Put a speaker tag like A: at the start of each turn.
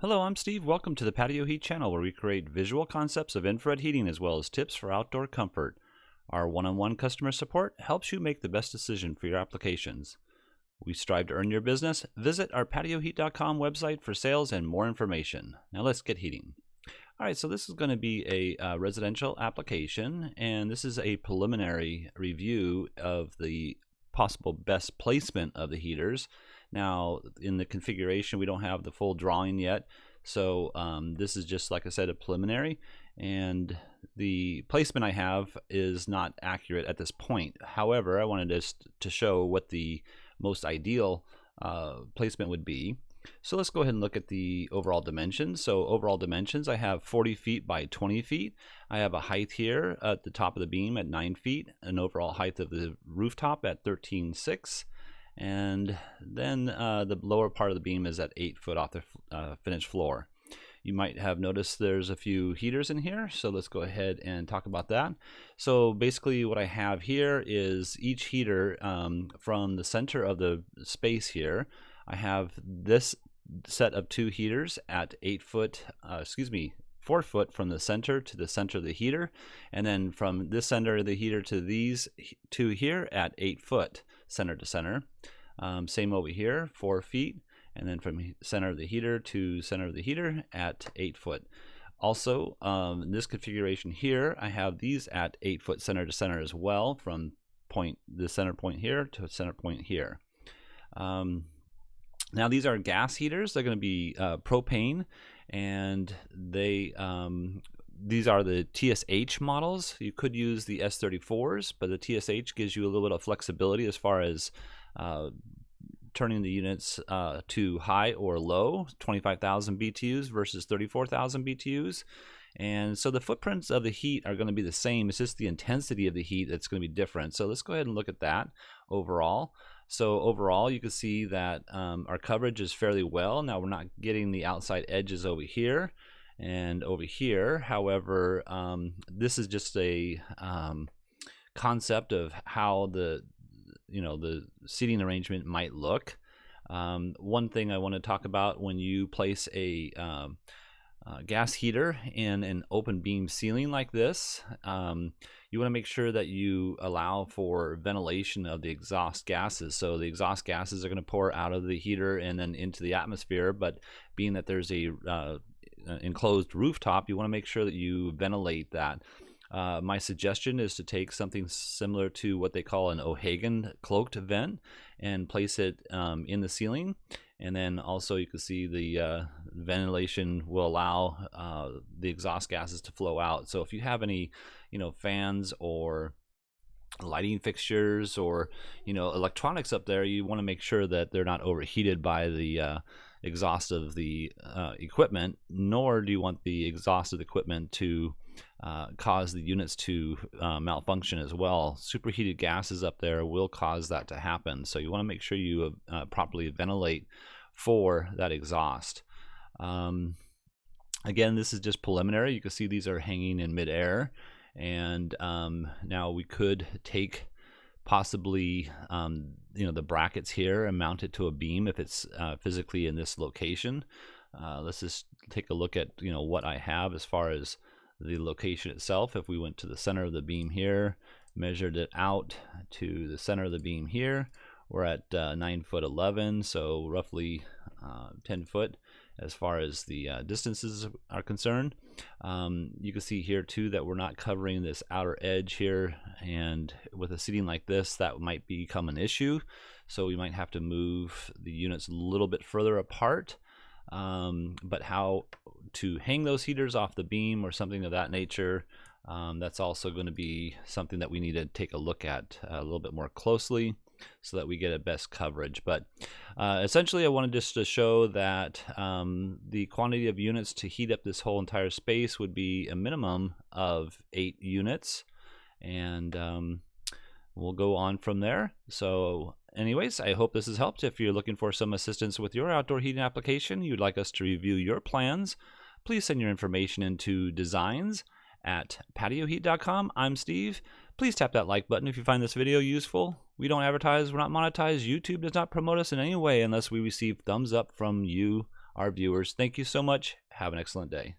A: Hello, I'm Steve. Welcome to the Patio Heat channel, where we create visual concepts of infrared heating as well as tips for outdoor comfort. Our one-on-one customer support helps you make the best decision for your applications. We strive to earn your business. Visit our patioheat.com website for sales and more information. Now let's get heating. All right, so this is going to be a residential application, and this is a preliminary review of the possible best placement of the heaters. Now, in the configuration, we don't have the full drawing yet, so this is just, like I said, a preliminary, and the placement I have is not accurate at this point. However, I wanted to show what the most ideal placement would be. So let's go ahead and look at the overall dimensions. So overall dimensions, I have 40 feet by 20 feet. I have a height here at the top of the beam at 9 feet, an overall height of the rooftop at 13.6. And then the lower part of the beam is at 8 foot off the finished floor. You might have noticed there's a few heaters in here, so let's go ahead and talk about that. So basically what I have here is each heater from the center of the space here. I have this set of 2 heaters at 4 foot from the center to the center of the heater, and then from this center of the heater to these 2 here at 8 foot center to center. Same over here, 4 feet, and then from center of the heater to center of the heater at 8 foot. Also, in this configuration here, I have these at 8 foot center to center as well, from the center point here to center point here. Now these are gas heaters. They're going to be propane, and these are the TSH models. You could use the S34s, but the TSH gives you a little bit of flexibility as far as turning the units to high or low, 25,000 BTUs versus 34,000 BTUs. And so the footprints of the heat are going to be the same. It's just the intensity of the heat that's going to be different. So let's go ahead and look at that overall. So overall, you can see that our coverage is fairly well. Now we're not getting the outside edges over here and over here. However, this is just a concept of how the seating arrangement might look. One thing I want to talk about: when you place a gas heater in an open beam ceiling like this, you want to make sure that you allow for ventilation of the exhaust gases. So the exhaust gases are going to pour out of the heater and then into the atmosphere, but being that there's a enclosed rooftop, you want to make sure that you ventilate that. My suggestion is to take something similar to what they call an O'Hagan cloaked vent and place it in the ceiling. And then also you can see the ventilation will allow the exhaust gases to flow out. So if you have any fans or lighting fixtures or electronics up there, you want to make sure that they're not overheated by the exhaust of the equipment, nor do you want the exhaust of the equipment to cause the units to malfunction as well. Superheated gases up there will cause that to happen, so you want to make sure you properly ventilate for that exhaust. Again, this is just preliminary. You can see these are hanging in midair, and now we could take possibly the brackets here and mount it to a beam if it's physically in this location. Let's just take a look at what I have as far as the location itself. If we went to the center of the beam here, measured it out to the center of the beam here, we're at 9 foot 11, so roughly 10 foot as far as the distances are concerned. You can see here too that we're not covering this outer edge here, and with a seating like this, that might become an issue. So we might have to move the units a little bit further apart. But how to hang those heaters off the beam or something of that nature, that's also going to be something that we need to take a look at a little bit more closely, so that we get a best coverage. But essentially I wanted just to show that the quantity of units to heat up this whole entire space would be a minimum of 8 units, and we'll go on from there. So anyways, I hope this has helped. If you're looking for some assistance with your outdoor heating application, you'd like us to review your plans, please send your information into designs@patioheat.com. I'm Steve. Please tap that like button if you find this video useful. We don't advertise, we're not monetized. YouTube does not promote us in any way unless we receive thumbs up from you, our viewers. Thank you so much. Have an excellent day.